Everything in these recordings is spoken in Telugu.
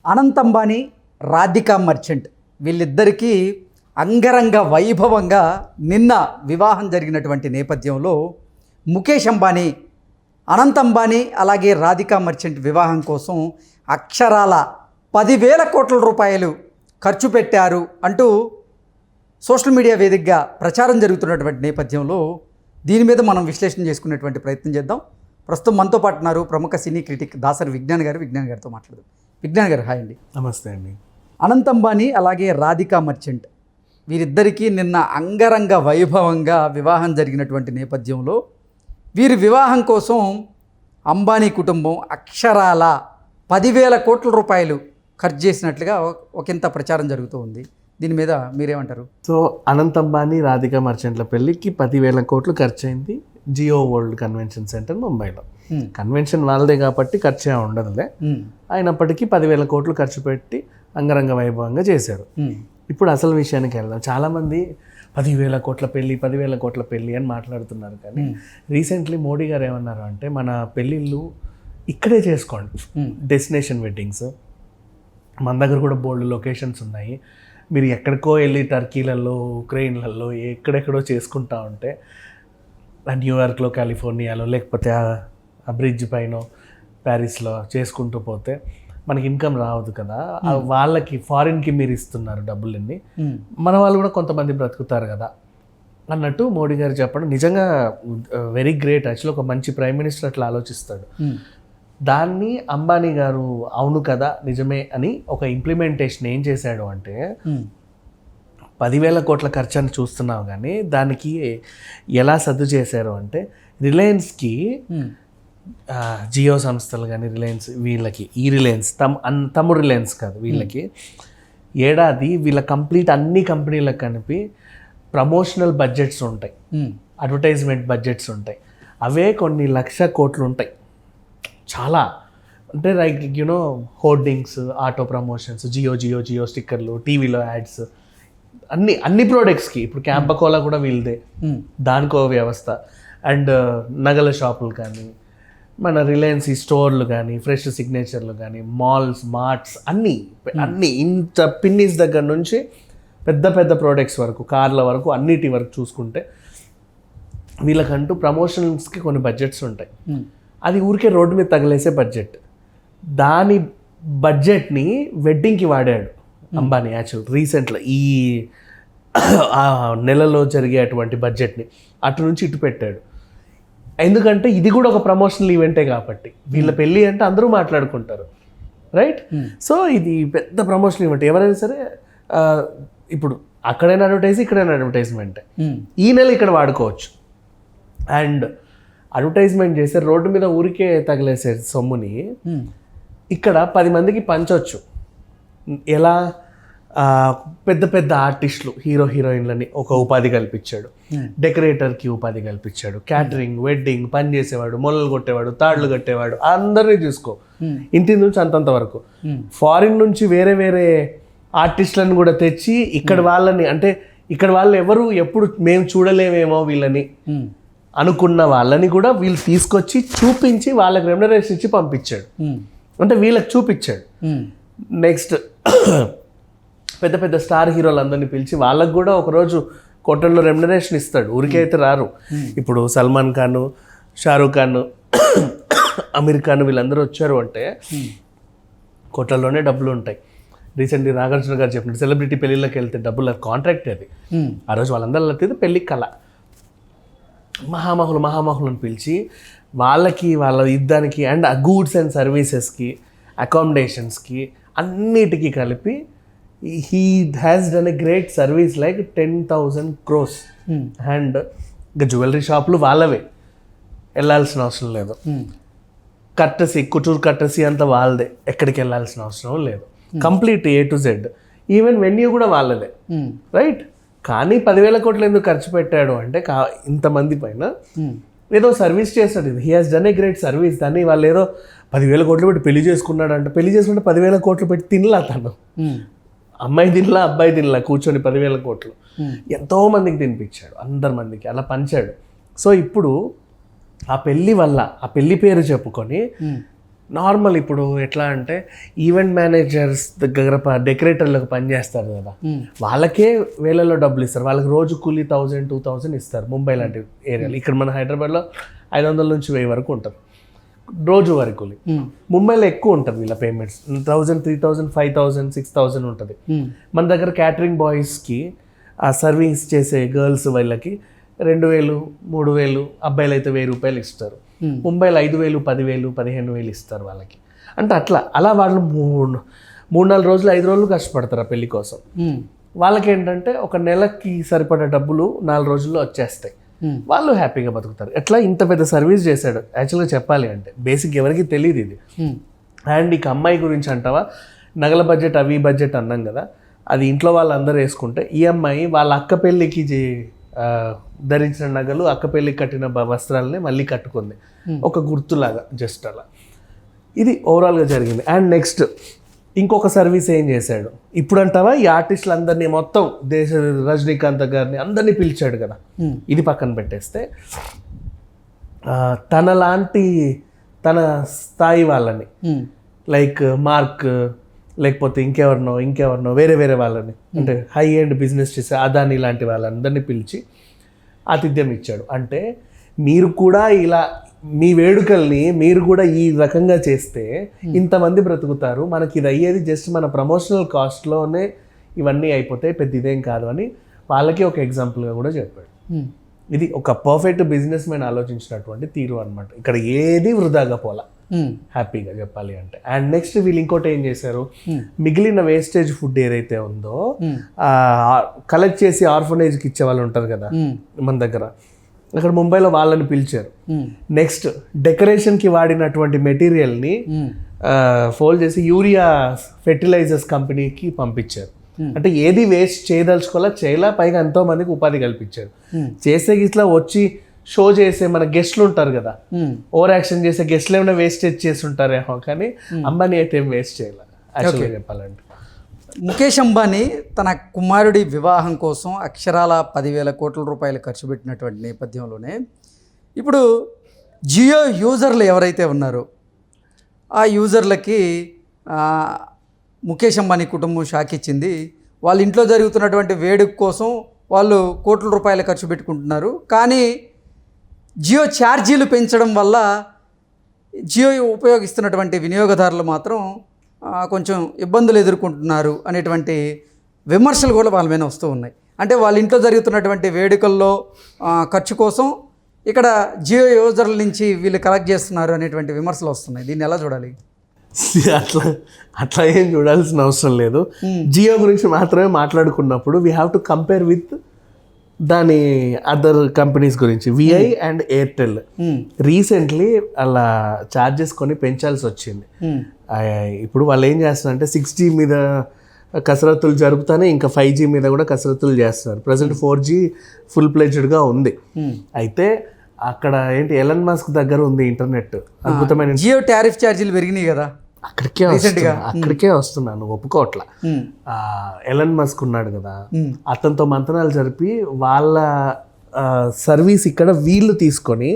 అనంత్ అంబానీ, రాధికా మర్చెంట్ వీళ్ళిద్దరికీ అంగరంగ వైభవంగా నిన్న వివాహం జరిగినటువంటి నేపథ్యంలో ముఖేష్ అంబానీ, అనంత్ అంబానీ అలాగే రాధికా మర్చెంట్ వివాహం కోసం అక్షరాల 10,000 కోట్ల రూపాయలు ఖర్చు పెట్టారు అంటూ సోషల్ మీడియా వేదికగా ప్రచారం జరుగుతున్నటువంటి నేపథ్యంలో దీని మీద మనం విశ్లేషణ చేసుకునేటువంటి ప్రయత్నం చేద్దాం. ప్రస్తుతం మనతో పాటు ఉన్నారు ప్రముఖ సినీ క్రిటిక్ దాసరి విజ్ఞాన్ గారితో మాట్లాడదాం. విజ్ఞాన్ గారు, హాయ్ అండి. నమస్తే అండి. అనంత్ అంబానీ అలాగే రాధికా మర్చెంట్ వీరిద్దరికీ నిన్న అంగరంగ వైభవంగా వివాహం జరిగినటువంటి నేపథ్యంలో వీరి వివాహం కోసం అంబానీ కుటుంబం అక్షరాల 10,000 కోట్ల రూపాయలు ఖర్చు చేసినట్లుగా ఒకంత ప్రచారం జరుగుతూ ఉంది. దీని మీద మీరేమంటారు? సో అనంత్ అంబానీ, రాధికా మర్చెంట్ల పెళ్ళికి 10,000 కోట్లు ఖర్చు అయింది జియో వరల్డ్ కన్వెన్షన్ సెంటర్ ముంబైలో. కన్వెన్షన్ వాళ్ళదే కాబట్టి ఖర్చు ఉండదులే, అయినప్పటికీ 10,000 కోట్లు ఖర్చు పెట్టి అంగరంగ వైభవంగా చేశారు. ఇప్పుడు అసలు విషయానికి వెళ్దాం. చాలామంది 10,000 కోట్ల పెళ్ళి 10,000 కోట్ల పెళ్ళి అని మాట్లాడుతున్నారు, కానీ రీసెంట్లీ మోడీ గారు ఏమన్నారు అంటే మన పెళ్ళిళ్ళు ఇక్కడే చేసుకోండి, డెస్టినేషన్ వెడ్డింగ్స్. మన దగ్గర కూడా బోల్డ్ లొకేషన్స్ ఉన్నాయి, మీరు ఎక్కడికో వెళ్ళి టర్కీలలో, ఉక్రెయిన్లలో ఎక్కడెక్కడో చేసుకుంటా ఉంటే న్యూయార్క్లో, కాలిఫోర్నియాలో, లేకపోతే ఆ బ్రిడ్జ్ పైన ప్యారిస్లో చేసుకుంటూ పోతే మనకి ఇన్కమ్ రావద్దు కదా. వాళ్ళకి ఫారిన్కి మీరు ఇస్తున్నారు డబ్బులన్నీ, మన వాళ్ళు కూడా కొంతమంది బ్రతుకుతారు కదా అన్నట్టు మోడీ గారు చెప్పడం నిజంగా వెరీ గ్రేట్. యాక్చువల్లీ ఒక మంచి ప్రైమ్ మినిస్టర్ అట్లా ఆలోచిస్తాడు. దాన్ని అంబానీ గారు అవును కదా నిజమే అని ఒక ఇంప్లిమెంటేషన్ ఏం చేశాడు అంటే 10,000 కోట్ల ఖర్చు అని చూస్తున్నావు, కానీ దానికి ఎలా సర్దు చేశారు అంటే రిలయన్స్కి, జియో సంస్థలు కానీ రిలయన్స్ వీళ్ళకి, ఈ రిలయన్స్ తమ్ముడు రిలయన్స్ కాదు వీళ్ళకి, ఏడాది వీళ్ళ కంప్లీట్ అన్ని కంపెనీలకు కలిపి ప్రమోషనల్ బడ్జెట్స్ ఉంటాయి, అడ్వర్టైజ్మెంట్ బడ్జెట్స్ ఉంటాయి. అవే కొన్ని 1,00,000 కోట్లు ఉంటాయి. చాలా అంటే like you know hoardings, auto promotions, Jio స్టిక్కర్లు, టీవీలో యాడ్స్, అన్ని ప్రోడక్ట్స్కి. ఇప్పుడు క్యాంపకోలా కూడా వీళ్ళదే, దానికో వ్యవస్థ. అండ్ నగల షాపులు కానీ, మన రిలయన్స్ స్టోర్లు కానీ, ఫ్రెష్ సిగ్నేచర్లు కానీ, మాల్స్, మార్ట్స్, అన్నీ ఇంత పిన్నీస్ దగ్గర నుంచి పెద్ద పెద్ద ప్రోడక్ట్స్ వరకు, కార్ల వరకు, అన్నిటి వరకు చూసుకుంటే వీళ్ళకంటూ ప్రమోషన్స్కి కొన్ని బడ్జెట్స్ ఉంటాయి. అది ఊరికే రోడ్డు మీద తగిలేసే బడ్జెట్. దాని బడ్జెట్ని వెడ్డింగ్కి వాడాడు అంబానీ. యాక్చువల్ రీసెంట్లో ఈ నెలలో జరిగేటువంటి బడ్జెట్ని అటు నుంచి ఇటు పెట్టాడు. ఎందుకంటే ఇది కూడా ఒక ప్రమోషనల్ ఈవెంటే కాబట్టి, వీళ్ళ పెళ్ళి అంటే అందరూ మాట్లాడుకుంటారు, రైట్? సో ఇది పెద్ద ప్రమోషనల్ ఈవెంట్. ఎవరైనా సరే ఇప్పుడు అక్కడైనా అడ్వర్టైజ్, ఇక్కడైనా అడ్వర్టైజ్మెంటే. ఈ నెల ఇక్కడ వాడుకోవచ్చు. అండ్ అడ్వర్టైజ్మెంట్ చేస్తే రోడ్డు మీద ఊరికే తగిలేసే సొమ్ముని ఇక్కడ 10 మందికి పంచవచ్చు. ఎలా? పెద్ద పెద్ద ఆర్టిస్టులు, హీరోయిన్లని ఒక ఉపాధి కల్పించాడు, డెకరేటర్కి ఉపాధి కల్పించాడు, క్యాటరింగ్, వెడ్డింగ్ పని చేసేవాడు, మొలలు కొట్టేవాడు, తాళ్ళు కట్టేవాడు, అందరినీ చూసుకో, ఇంటి నుంచి అంతంత వరకు. ఫారిన్ నుంచి వేరే వేరే ఆర్టిస్టులను కూడా తెచ్చి ఇక్కడ వాళ్ళని, అంటే ఇక్కడ వాళ్ళు ఎవరు ఎప్పుడు మేము చూడలేమేమో వీళ్ళని అనుకున్న వాళ్ళని కూడా వీళ్ళు తీసుకొచ్చి చూపించి వాళ్ళకి రెమ్యునరేషన్ ఇచ్చి పంపించాడు. అంటే వీళ్ళకి చూపించాడు. నెక్స్ట్ పెద్ద పెద్ద స్టార్ హీరోలు అందరినీ పిలిచి వాళ్ళకు కూడా ఒకరోజు కోటల్లో రెమ్యునరేషన్ ఇస్తాడు. ఊరికే అయితే రారు. ఇప్పుడు సల్మాన్ ఖాన్, షారూఖ్ ఖాన్, అమీర్ ఖాన్ వీళ్ళందరూ వచ్చారు అంటే కోటల్లోనే డబ్బులు ఉంటాయి. రీసెంట్లీ నాగార్జున గారు చెప్పినట్టు సెలబ్రిటీ పెళ్ళిళ్ళకి వెళ్తే డబ్బులు కాంట్రాక్ట్ అది. ఆ రోజు వాళ్ళందరూ వెళ్తే పెళ్ళి కళ. మహామహులను పిలిచి వాళ్ళకి, వాళ్ళ యుద్ధానికి, అండ్ గూడ్స్ అండ్ సర్వీసెస్కి, అకామిడేషన్స్కి, అన్నిటికీ కలిపి he has done a great service like 10,000 crores. And ఇంకా జ్యువెలరీ షాపులు వాళ్ళవే, వెళ్ళాల్సిన అవసరం లేదు. కట్టసి, కుటూర్ కట్టసి అంతా వాళ్ళదే, ఎక్కడికి వెళ్ళాల్సిన అవసరం లేదు. Complete A to Z. Even venue కూడా వాళ్ళదే, రైట్? కానీ 10,000 కోట్లు ఎందుకు ఖర్చు పెట్టాడు అంటే ఇంతమంది పైన ఏదో సర్వీస్ చేస్తాడు. He has done a great service. దాన్ని వాళ్ళు ఏదో 10,000 కోట్లు పెట్టి పెళ్లి చేసుకున్నాడు అంటే, పెళ్లి చేసుకుంటే 10,000 కోట్లు పెట్టి తినలా తను. అమ్మాయి తినలా, అబ్బాయి తినలా, కూర్చొని 10,000 కోట్లు ఎంతో మందికి తినిపించాడు, అందరి మందికి అలా పంచాడు. సో ఇప్పుడు ఆ పెళ్ళి వల్ల, ఆ పెళ్లి పేరు చెప్పుకొని నార్మల్ ఇప్పుడు ఎట్లా అంటే ఈవెంట్ మేనేజర్స్ దగ్గర డెకరేటర్లకు పనిచేస్తారు కదా, వాళ్ళకే వేలలో డబ్బులు ఇస్తారు. వాళ్ళకి రోజు కూలీ 1000-2000 ఇస్తారు ముంబై లాంటి ఏరియాలో. ఇక్కడ మన హైదరాబాద్లో 500 నుంచి 1000 వరకు ఉంటారు రోజు వారి కూలీ. ముంబైలో ఎక్కువ ఉంటుంది వీళ్ళ పేమెంట్స్, 1000, 3000, 5000, 6000 ఉంటుంది. మన దగ్గర క్యాటరింగ్ బాయ్స్కి ఆ సర్వీస్ చేసే గర్ల్స్ వాళ్ళకి 2000, 3000, అబ్బాయిలు అయితే 1000 రూపాయలు ఇస్తారు. ముంబైలో 5000, 10,000, 15,000 ఇస్తారు వాళ్ళకి. అంటే అలా వాళ్ళు 3-4 రోజులు 5 రోజులు కష్టపడతారు ఆ పెళ్లి కోసం. వాళ్ళకి ఏంటంటే ఒక నెలకి సరిపడే డబ్బులు 4 రోజుల్లో వచ్చేస్తాయి. వాళ్ళు హ్యాపీగా బతుకుతారు. ఎట్లా ఇంత పెద్ద సర్వీస్ చేశాడు యాక్చువల్గా చెప్పాలి అంటే. బేసిక్ ఎవరికి తెలియదు ఇది. అండ్ ఇక అమ్మాయి గురించి అంటావా, నగల బడ్జెట్ అవి బడ్జెట్ అన్నాం కదా, అది ఇంట్లో వాళ్ళందరూ వేసుకుంటే ఈ అమ్మాయి వాళ్ళ అక్క పెళ్ళికి ధరించిన నగలు, అక్క పెళ్ళికి కట్టిన వస్త్రాలని మళ్ళీ కట్టుకుంది ఒక గుర్తులాగా, జస్ట్ అలా. ఇది ఓవరాల్గా జరిగింది. అండ్ నెక్స్ట్ ఇంకొక సర్వీస్ ఏం చేశాడు ఇప్పుడు అంటావా, ఈ ఆర్టిస్టులు అందరినీ మొత్తం రజనీకాంత్ గారిని అందరినీ పిలిచాడు కదా. ఇది పక్కన పెట్టేస్తే తన స్థాయి వాళ్ళని లైక్ మార్క్ లేకపోతే ఇంకెవరినో వేరే వాళ్ళని, అంటే హై ఎండ్ బిజినెస్ చేసే అదాని లాంటి వాళ్ళందరినీ పిలిచి ఆతిథ్యం ఇచ్చాడు. అంటే మీరు కూడా ఇలా మీ వేడుకల్ని మీరు కూడా ఈ రకంగా చేస్తే ఇంతమంది బ్రతుకుతారు, మనకి ఇది అయ్యేది జస్ట్ మన ప్రమోషనల్ కాస్ట్లోనే ఇవన్నీ అయిపోతాయి, పెద్ద ఇదేం కాదు అని వాళ్ళకి ఒక ఎగ్జాంపుల్గా కూడా చెప్పాడు. ఇది ఒక పర్ఫెక్ట్ బిజినెస్ మ్యాన్ ఆలోచించినటువంటి తీరు అనమాట. ఇక్కడ ఏది వృధాగా పోలా, హ్యాపీగా చెప్పాలి అంటే. అండ్ నెక్స్ట్ వీళ్ళు ఇంకోటి ఏం చేశారు, మిగిలిన వేస్టేజ్ ఫుడ్ ఏదైతే ఉందో కలెక్ట్ చేసి ఆర్ఫనేజ్కి ఇచ్చే వాళ్ళు ఉంటారు కదా మన దగ్గర, అక్కడ ముంబైలో వాళ్ళని పిలిచారు. నెక్స్ట్ డెకరేషన్కి వాడినటువంటి మెటీరియల్ని ఫోల్డ్ చేసి యూరియా ఫెర్టిలైజర్స్ కంపెనీకి పంపించారు. అంటే ఏది వేస్ట్ చేయలా, పైగా ఎంతో మందికి ఉపాధి కల్పించారు. చేసే ఇట్లా వచ్చి షో చేసే మన గెస్ట్లు ఉంటారు కదా, ఓవర్ యాక్షన్ చేసే గెస్ట్లు ఏమైనా వేస్టేజ్ చేసి ఉంటారేమో, కానీ అంబానీ అయితే ఏం వేస్ట్ చేయాలి యాక్చువల్గా చెప్పాలంటే. ముఖేష్ అంబానీ తన కుమారుడి వివాహం కోసం అక్షరాల 10,000 కోట్ల రూపాయలు ఖర్చు పెట్టినటువంటి నేపథ్యంలోనే ఇప్పుడు జియో యూజర్లు ఎవరైతే ఉన్నారో ఆ యూజర్లకి ముఖేష్ అంబానీ కుటుంబం షాక్ ఇచ్చింది. వాళ్ళ ఇంట్లో జరుగుతున్నటువంటి వేడుక కోసం వాళ్ళు కోట్ల రూపాయలు ఖర్చు పెట్టుకుంటున్నారు, కానీ జియో ఛార్జీలు పెంచడం వల్ల జియో ఉపయోగిస్తున్నటువంటి వినియోగదారులు మాత్రం కొంచెం ఇబ్బందులు ఎదుర్కొంటున్నారు అనేటువంటి విమర్శలు కూడా వాళ్ళ మీద వస్తూ ఉన్నాయి. అంటే వాళ్ళ ఇంట్లో జరుగుతున్నటువంటి వేడుకల్లో ఖర్చు కోసం ఇక్కడ జియో యూజర్ల నుంచి వీళ్ళు కలెక్ట్ చేస్తున్నారు అనేటువంటి విమర్శలు వస్తున్నాయి. దీన్ని ఎలా చూడాలి? అట్లా ఏం చూడాల్సిన అవసరం లేదు. జియో గురించి మాత్రమే మాట్లాడుకున్నప్పుడు we have to compare with దాని అదర్ కంపెనీస్ గురించి. విఐ అండ్ ఎయిర్టెల్ రీసెంట్లీ అలా ఛార్జెస్ కొని పెంచాల్సి వచ్చింది. ఇప్పుడు వాళ్ళు ఏం చేస్తున్నారంటే 6G మీద కసరత్తులు జరుపుతానే ఇంకా 5G మీద కూడా కసరత్తులు చేస్తున్నారు. ప్రజెంట్ 4G ఫుల్ ప్లెడ్జ్డ్గా ఉంది. అయితే అక్కడ ఏంటి ఎలన్ మస్క్ దగ్గర ఉంది ఇంటర్నెట్, అద్భుతమైన. జియో టారిఫ్ ఛార్జీలు పెరిగినాయి కదా, అక్కడికే వస్తున్నాను, ఒప్పుకోవట్లా. ఎలన్ మస్క్ ఉన్నాడు కదా, అతనితో మంతనాలు జరిపి వాళ్ళ సర్వీస్ ఇక్కడ వీళ్ళు తీసుకొని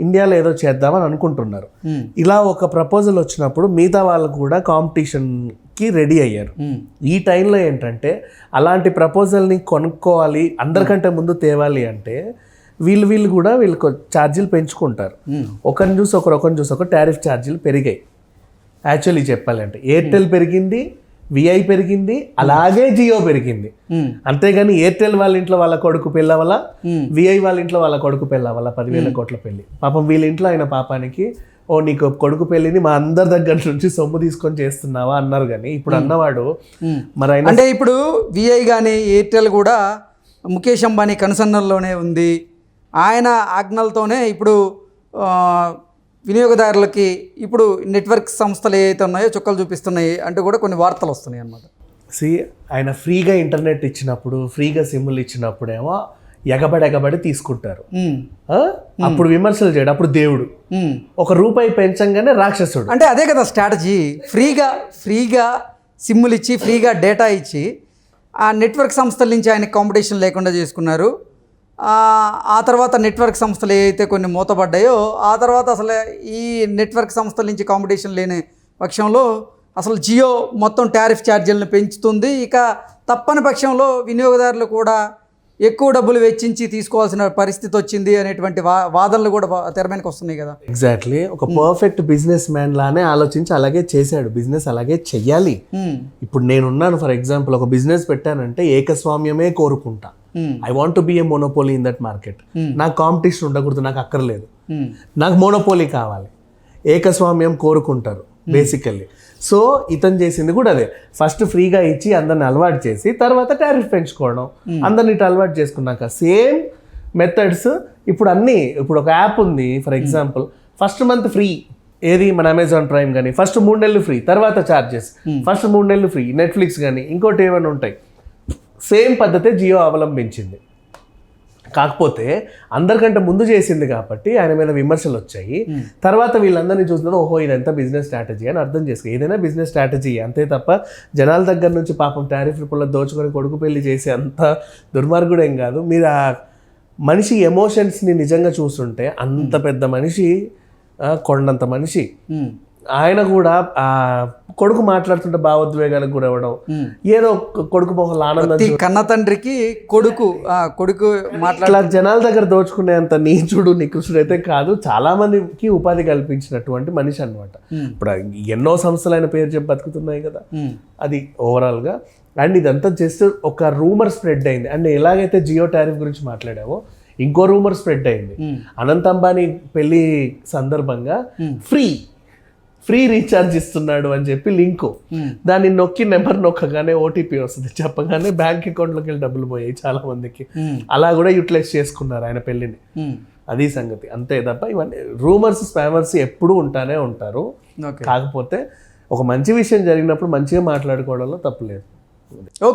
ఇండియాలో ఏదో చేద్దామని అనుకుంటున్నారు. ఇలా ఒక ప్రపోజల్ వచ్చినప్పుడు మిగతా వాళ్ళు కూడా కాంపిటీషన్కి రెడీ అయ్యారు. ఈ టైంలో ఏంటంటే అలాంటి ప్రపోజల్ని కొనుక్కోవాలి, అందరికంటే ముందు తేవాలి అంటే వీళ్ళు కూడా వీళ్ళకి ఛార్జీలు పెంచుకుంటారు. ఒకరిని చూసి ఒకరు టారిఫ్ ఛార్జీలు పెరిగాయి. యాక్చువల్లీ చెప్పాలంటే ఎయిర్టెల్ పెరిగింది, విఐ పెరిగింది, అలాగే జియో పెరిగింది. అంతేగాని ఎయిర్టెల్ వాళ్ళ ఇంట్లో వాళ్ళ కొడుకు పెళ్ళవల, విఐ వాళ్ళ ఇంట్లో వాళ్ళ కొడుకు పెళ్ళవల 10,000 కోట్ల పెళ్ళి. పాపం వీళ్ళ ఇంట్లో అయిన పాపానికి నీకు కొడుకు పెళ్ళిని మా అందరి దగ్గర నుంచి సొమ్ము తీసుకొని చేస్తున్నావా అన్నారు. కానీ ఇప్పుడు అన్నవాడు మరి అంటే ఇప్పుడు విఐ కానీ ఎయిర్టెల్ కూడా ముఖేష్ అంబానీ కనుసన్నల్లోనే ఉంది. ఆయన ఆజ్ఞలతోనే ఇప్పుడు వినియోగదారులకి ఇప్పుడు నెట్వర్క్ సంస్థలు ఏవైతే ఉన్నాయో చుక్కలు చూపిస్తున్నాయి అంటూ కూడా కొన్ని వార్తలు వస్తున్నాయి అన్నమాట. ఆయన ఫ్రీగా ఇంటర్నెట్ ఇచ్చినప్పుడు, ఫ్రీగా సిమ్లు ఇచ్చినప్పుడేమో ఎగబడి తీసుకుంటారు. అప్పుడు విమర్శలు చేయడం, అప్పుడు దేవుడు. ₹1 పెంచంగానే రాక్షసుడు. అంటే అదే కదా స్ట్రాటజీ. ఫ్రీగా సిమ్ములు ఇచ్చి, ఫ్రీగా డేటా ఇచ్చి ఆ నెట్వర్క్ సంస్థల నుంచి ఆయన కాంపిటీషన్ లేకుండా చేసుకున్నారు. ఆ తర్వాత నెట్వర్క్ సంస్థలు ఏవైతే కొన్ని మూతపడ్డాయో ఆ తర్వాత అసలు ఈ నెట్వర్క్ సంస్థల నుంచి కాంపిటీషన్ లేని పక్షంలో అసలు జియో మొత్తం టారిఫ్ ఛార్జీలను పెంచుతుంది. ఇక తప్పని పక్షంలో వినియోగదారులు కూడా ఎక్కువ డబ్బులు వెచ్చించి తీసుకోవాల్సిన పరిస్థితి వచ్చింది అనేటువంటి వాదనలు కూడా తెర మీదకి వస్తున్నాయి కదా. ఎగ్జాక్ట్లీ. ఒక పర్ఫెక్ట్ బిజినెస్ మ్యాన్ లానే ఆలోచించి అలాగే చేశాడు. బిజినెస్ అలాగే చెయ్యాలి. ఇప్పుడు నేనున్నాను, ఫర్ ఎగ్జాంపుల్ ఒక బిజినెస్ పెట్టానంటే ఏకస్వామ్యమే కోరుకుంటా. I want to be A monopoly in that market. నాకు కాంపిటీషన్ ఉండకూడదు, నాకు అక్కర్లేదు, నాకు మోనోపోలీ కావాలి. ఏకస్వామ్యం కోరుకుంటారు బేసికల్లీ. సో ఇతను చేసింది కూడా అదే. ఫస్ట్ ఫ్రీగా ఇచ్చి అందరిని అలవాటు చేసి తర్వాత టారిఫ్ పెంచుకోవడం, అందరిని ఇటు అలవాటు చేసుకున్నాక సేమ్ మెథడ్స్ ఇప్పుడు అన్నీ. ఇప్పుడు ఒక యాప్ ఉంది for example, first month free, ఏది మన అమెజాన్ ప్రైమ్ కానీ ఫస్ట్ 3 నెలలు ఫ్రీ, తర్వాత ఛార్జెస్, ఫస్ట్ 3 నెలలు ఫ్రీ, నెట్ఫ్లిక్స్ కానీ ఇంకోటి ఏమైనా ఉంటాయి. సేమ్ పద్ధతే జియో అవలంబించింది. కాకపోతే అందరికంటే ముందు చేసింది కాబట్టి ఆయన మీద విమర్శలు వచ్చాయి. తర్వాత వీళ్ళందరినీ చూసినప్పుడు ఓహో ఇదంతా బిజినెస్ స్ట్రాటజీ అని అర్థం చేసుకో. ఏదైనా బిజినెస్ స్ట్రాటజీ అంతే తప్ప జనాల దగ్గర నుంచి పాపం టారిఫ్ రూపంలో దోచుకొని కొడుకు పెళ్లి చేసే అంత దుర్మార్గుడు ఏం కాదు. మీరు ఆ మనిషి ఎమోషన్స్ని నిజంగా చూస్తుంటే అంత పెద్ద మనిషి, కొండంత మనిషి, ఆయన కూడా ఆ కొడుకు మాట్లాడుతుంటే భావోద్వేగాలకు గురవడం, ఏదో కొడుకు మొహంలో ఆనందం, కన్న తండ్రికి కొడుకు ఇట్లా జనాల దగ్గర దోచుకునేంత నీచుడు నికృష్టుడు అయితే కాదు. చాలా మందికి ఉపాధి కల్పించినటువంటి మనిషి అన్నమాట. ఇప్పుడు ఎన్నో సంస్థలు ఆయన పేరు చెప్పి బతుకుతున్నాయి కదా. అది ఓవరాల్గా. అండ్ ఇదంతా జస్ట్ ఒక రూమర్ స్ప్రెడ్ అయింది. అండ్ ఎలాగైతే జియో టారిఫ్ గురించి మాట్లాడామో ఇంకో రూమర్ స్ప్రెడ్ అయింది. అనంత్ అంబానీ పెళ్లి సందర్భంగా ఫ్రీ రీఛార్జ్ ఇస్తున్నాడు అని చెప్పి లింకు. దాన్ని నొక్కి నెంబర్ నొక్కగానే ఓటీపీ వస్తుంది, చెప్పగానే బ్యాంక్ అకౌంట్లోకి వెళ్ళి డబ్బులు పోయాయి చాలా మందికి. అలా కూడా యూటిలైజ్ చేసుకున్నారు ఆయన పెళ్లిని. అది సంగతి. అంతే తప్ప ఇవన్నీ రూమర్స్, స్పామర్స్ ఎప్పుడూ ఉంటానే ఉంటారు. కాకపోతే ఒక మంచి విషయం జరిగినప్పుడు మంచిగా మాట్లాడుకోవడంలో తప్పులేదు.